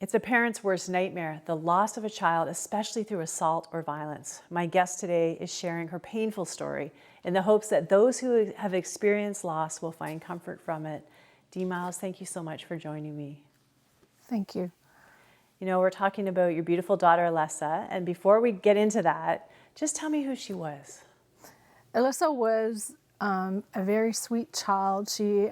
It's a parent's worst nightmare, the loss of a child, especially through assault or violence. My guest today is sharing her painful story in the hopes that those who have experienced loss will find comfort from it. Dee Miles, thank you so much for joining me. Thank you. You know, we're talking about your beautiful daughter, Alyssa, and before we get into that, just tell me who she was. Alyssa was a very sweet child. She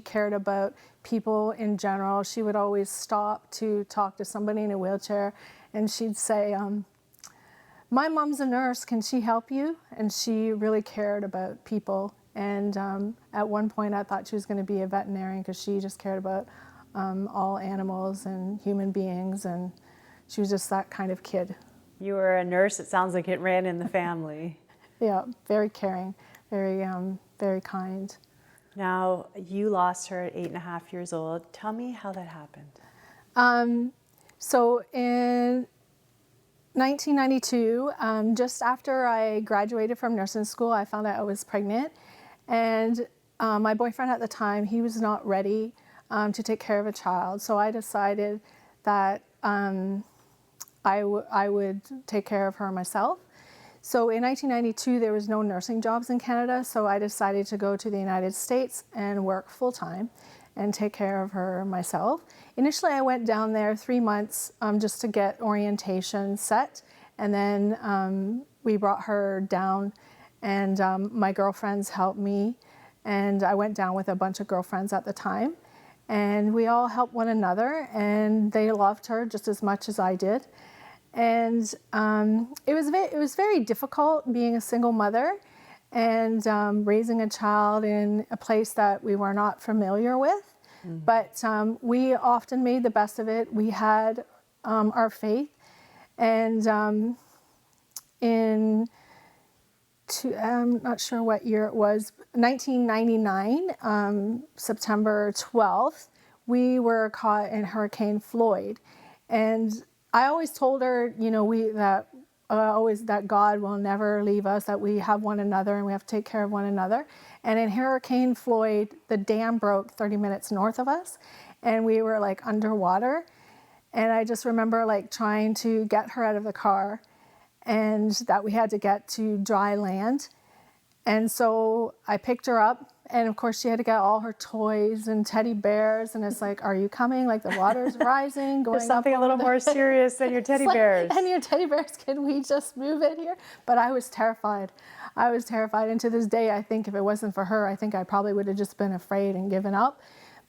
cared about people in general. She would always stop to talk to somebody in a wheelchair, and she'd say, "My mom's a nurse, can she help you?" And she really cared about people. And at one point I thought she was going to be a veterinarian because she just cared about all animals and human beings, and she was just that kind of kid. You were a nurse, it sounds like it ran in the family. Yeah, very caring, very kind. Now, you lost her at 8.5 years old. Tell me how that happened. So in 1992, just after I graduated from nursing school, I found out I was pregnant. And my boyfriend at the time, he was not ready to take care of a child. So I decided that I would take care of her myself. So in 1992, there was no nursing jobs in Canada, so I decided to go to the United States and work full-time and take care of her myself. Initially, I went down there 3 months just to get orientation set, and then we brought her down, and my girlfriends helped me, and I went down with a bunch of girlfriends at the time, and we all helped one another, and they loved her just as much as I did. And it was very difficult being a single mother and raising a child in a place that we were not familiar with. Mm-hmm. But we often made the best of it. We had our faith. And I'm not sure what year it was, 1999, September 12th, we were caught in Hurricane Floyd. And I always told her, you know, that God will never leave us, that we have one another and we have to take care of one another. And in Hurricane Floyd, the dam broke 30 minutes north of us, and we were like underwater. And I just remember like trying to get her out of the car, and that we had to get to dry land. And so I picked her up, and of course she had to get all her toys and teddy bears, and it's like, are you coming? Like the water's rising, going There's something up a little more serious than your teddy bears. And your teddy bears, can we just move it here? But I was terrified. I was terrified, and to this day, I think if it wasn't for her, I think I probably would have just been afraid and given up.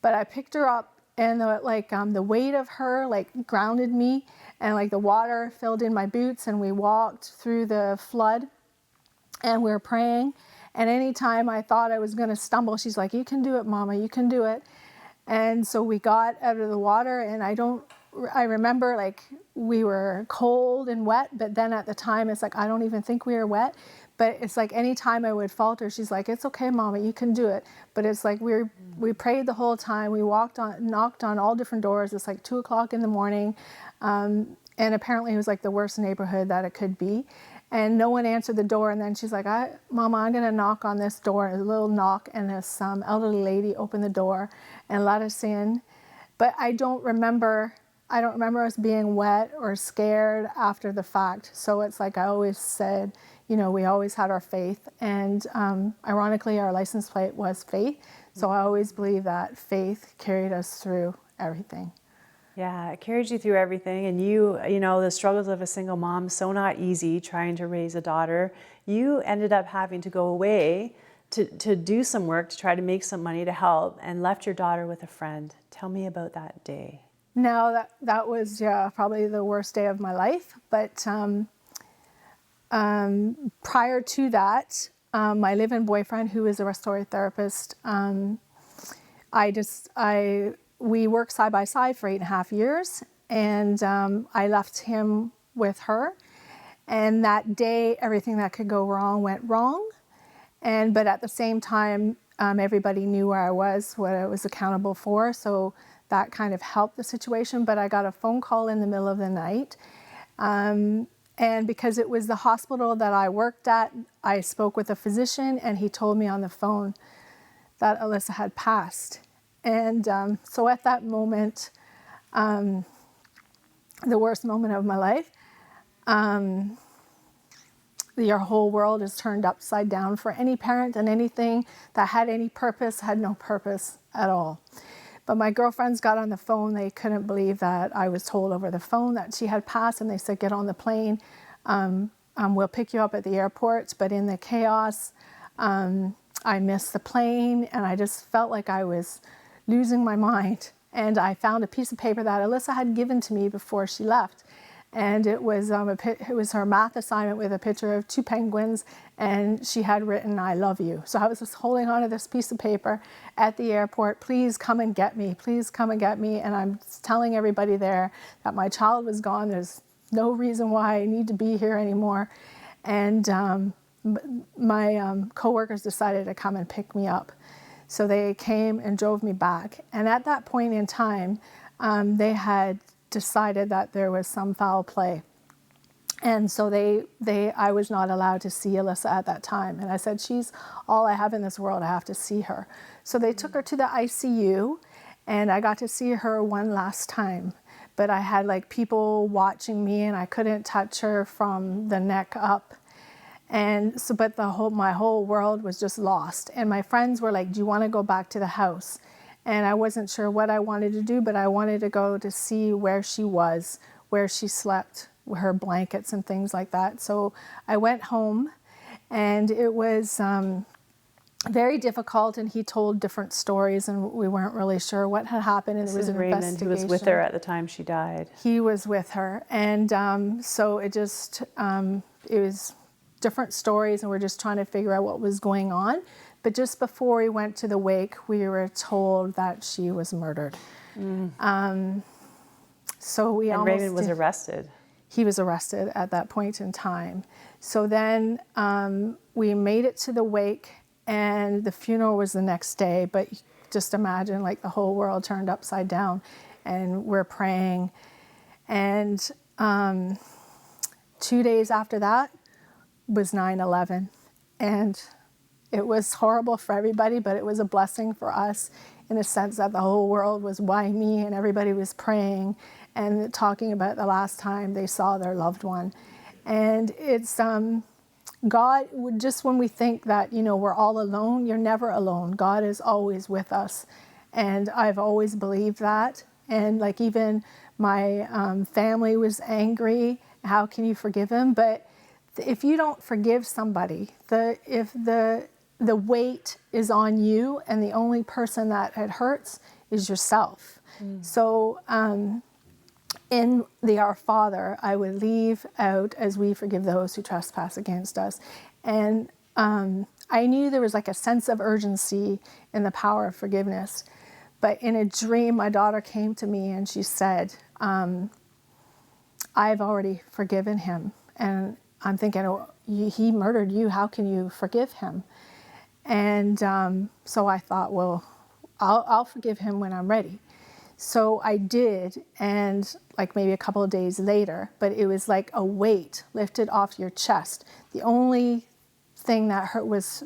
But I picked her up, and the weight of her like grounded me, and like the water filled in my boots, and we walked through the flood. And we were praying, and anytime I thought I was going to stumble, she's like, "You can do it, Mama, you can do it." And so we got out of the water, and I remember like we were cold and wet, but then at the time it's like I don't even think we were wet. But it's like anytime I would falter, she's like, "It's okay, Mama, you can do it." But it's like we prayed the whole time. We knocked on all different doors. It's like 2:00 in the morning, and apparently it was like the worst neighborhood that it could be. And no one answered the door, and then she's like, "Mama, I'm gonna knock on this door." A little knock, and this elderly lady opened the door and let us in. But I don't remember us being wet or scared after the fact. So it's like I always said, you know, we always had our faith, and ironically, our license plate was faith. So I always believe that faith carried us through everything. Yeah, it carried you through everything, and you know, the struggles of a single mom, so not easy trying to raise a daughter. You ended up having to go away to do some work, to try to make some money to help, and left your daughter with a friend. Tell me about that day. No, that was probably the worst day of my life. But prior to that, my live-in boyfriend, who is a restorative therapist, we worked side by side for 8.5 years, and I left him with her. And that day, everything that could go wrong went wrong. But at the same time, everybody knew where I was, what I was accountable for. So that kind of helped the situation. But I got a phone call in the middle of the night. And because it was the hospital that I worked at, I spoke with a physician, and he told me on the phone that Alyssa had passed. And so at that moment, the worst moment of my life. Your whole world is turned upside down for any parent, and anything that had any purpose had no purpose at all. But my girlfriends got on the phone. They couldn't believe that I was told over the phone that she had passed, and they said, get on the plane. We'll pick you up at the airport. But in the chaos, I missed the plane, and I just felt like I was losing my mind. And I found a piece of paper that Alyssa had given to me before she left. And it was her math assignment with a picture of 2 penguins, and she had written, I love you. So I was just holding onto this piece of paper at the airport, please come and get me, please come and get me. And I'm telling everybody there that my child was gone. There's no reason why I need to be here anymore. And my coworkers decided to come and pick me up. So they came and drove me back. And at that point in time, they had decided that there was some foul play. And so I was not allowed to see Alyssa at that time. And I said, she's all I have in this world. I have to see her. So they took her to the ICU, and I got to see her one last time. But I had like people watching me, and I couldn't touch her from the neck up. And so, but my whole world was just lost. And my friends were like, do you want to go back to the house? And I wasn't sure what I wanted to do, but I wanted to go to see where she was, where she slept, her blankets and things like that. So I went home, and it was very difficult, and he told different stories, and we weren't really sure what had happened. And This there was is an Raymond, investigation. who was with her at the time she died. He was with her. And so it just, it was different stories, and we're just trying to figure out what was going on. But just before we went to the wake, we were told that she was murdered. So we And Raymond was arrested. He was arrested at that point in time. So then we made it to the wake, and the funeral was the next day. But just imagine, like, the whole world turned upside down, and we're praying. And 2 days after that was 9/11. And it was horrible for everybody, but it was a blessing for us in the sense that the whole world was, why me? And everybody was praying and talking about the last time they saw their loved one. And it's God, just when we think that, we're all alone, you're never alone. God is always with us. And I've always believed that. And like, even my family was angry. How can you forgive him? But if you don't forgive somebody, if the weight is on you, and the only person that it hurts is yourself. So in the Our Father, I would leave out, as we forgive those who trespass against us. And I knew there was like a sense of urgency in the power of forgiveness. But in a dream, my daughter came to me and she said, I've already forgiven him. And I'm thinking, oh, he murdered you. How can you forgive him? And so I thought, well, I'll forgive him when I'm ready. So I did, and like maybe a couple of days later, but it was like a weight lifted off your chest. The only thing that hurt was,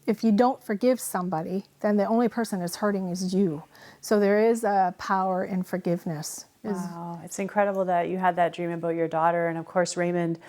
if you don't forgive somebody, then the only person that's hurting is you. So there is a power in forgiveness. Wow, it's incredible that you had that dream about your daughter. And of course, Raymond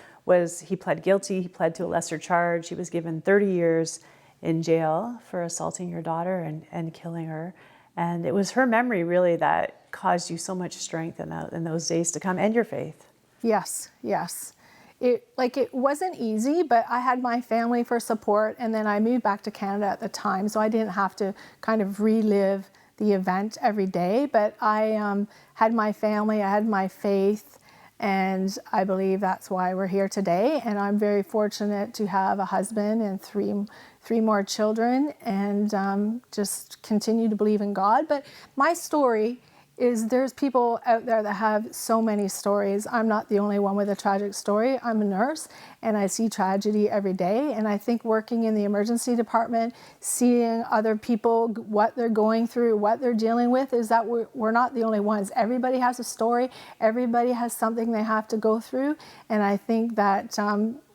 he pled guilty. He pled to a lesser charge. He was given 30 years in jail for assaulting your daughter and killing her. And it was her memory really that caused you so much strength in those days to come, and your faith. Yes, yes. It wasn't easy, but I had my family for support, and then I moved back to Canada at the time, so I didn't have to kind of relive the event every day. But I had my family, I had my faith, and I believe that's why we're here today. And I'm very fortunate to have a husband and three more children, and just continue to believe in God. But my story is, there's people out there that have so many stories. I'm not the only one with a tragic story. I'm a nurse, and I see tragedy every day. And I think working in the emergency department, seeing other people, what they're going through, what they're dealing with, is that we're not the only ones. Everybody has a story. Everybody has something they have to go through. And I think that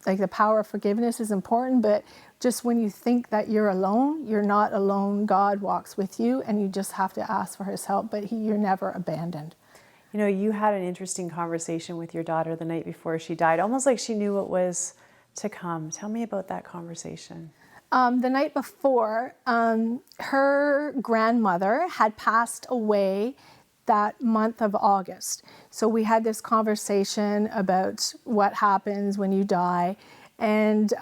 like, the power of forgiveness is important, but just when you think that you're alone, you're not alone. God walks with you, and you just have to ask for his help, but you're never abandoned. You know, you had an interesting conversation with your daughter the night before she died, almost like she knew what was to come. Tell me about that conversation. The night before, her grandmother had passed away that month of August. So we had this conversation about what happens when you die. And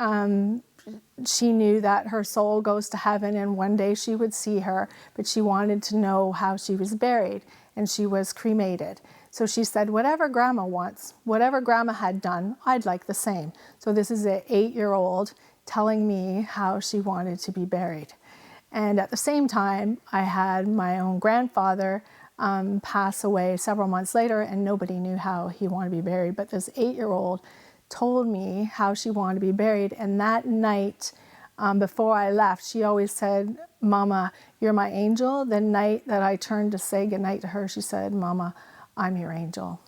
she knew that her soul goes to heaven and one day she would see her, but she wanted to know how she was buried, and she was cremated. So she said, whatever grandma wants, whatever grandma had done, I'd like the same. So this is an 8-year-old telling me how she wanted to be buried. And at the same time, I had my own grandfather pass away several months later, and nobody knew how he wanted to be buried. But this 8-year-old told me how she wanted to be buried. And that night, before I left, she always said, Mama, you're my angel. The night that I turned to say goodnight to her, she said, Mama, I'm your angel.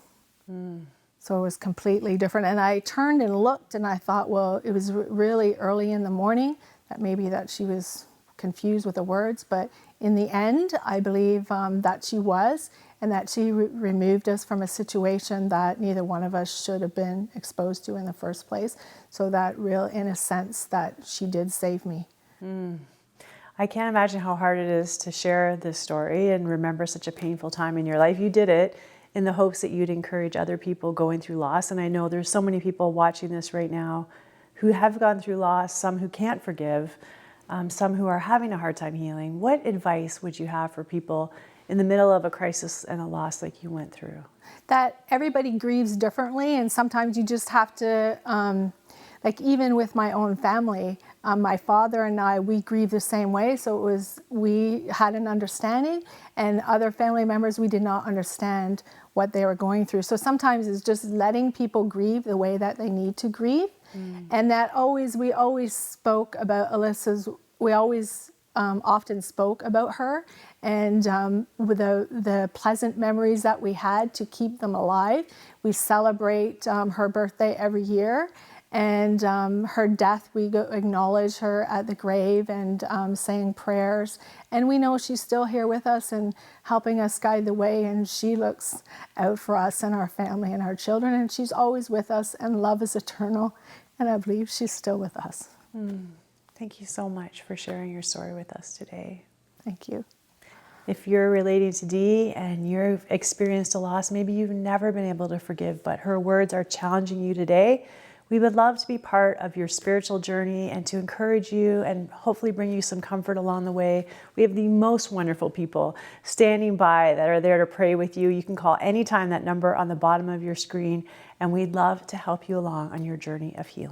So it was completely different. And I turned and looked and I thought, well, it was really early in the morning, that maybe that she was confused with the words. But in the end, I believe that she was, and that she removed us from a situation that neither one of us should have been exposed to in the first place. So that real, in a sense, that she did save me. I can't imagine how hard it is to share this story and remember such a painful time in your life. You did it in the hopes that you'd encourage other people going through loss. And I know there's so many people watching this right now who have gone through loss, some who can't forgive, some who are having a hard time healing. What advice would you have for people in the middle of a crisis and a loss like you went through? That everybody grieves differently, and sometimes you just have to, like even with my own family, my father and I, we grieve the same way. So we had an understanding, and other family members, we did not understand what they were going through. So sometimes it's just letting people grieve the way that they need to grieve. And that we always spoke about Alyssa's, we always often spoke about her, and with the pleasant memories that we had to keep them alive. We celebrate her birthday every year, and her death, we acknowledge her at the grave and saying prayers. And we know she's still here with us and helping us guide the way, and she looks out for us and our family and our children, and she's always with us, and love is eternal, and I believe she's still with us. Thank you so much for sharing your story with us today. Thank you. If you're relating to Dee and you've experienced a loss, maybe you've never been able to forgive, but her words are challenging you today, we would love to be part of your spiritual journey and to encourage you and hopefully bring you some comfort along the way. We have the most wonderful people standing by that are there to pray with you. You can call anytime, that number on the bottom of your screen, and we'd love to help you along on your journey of healing.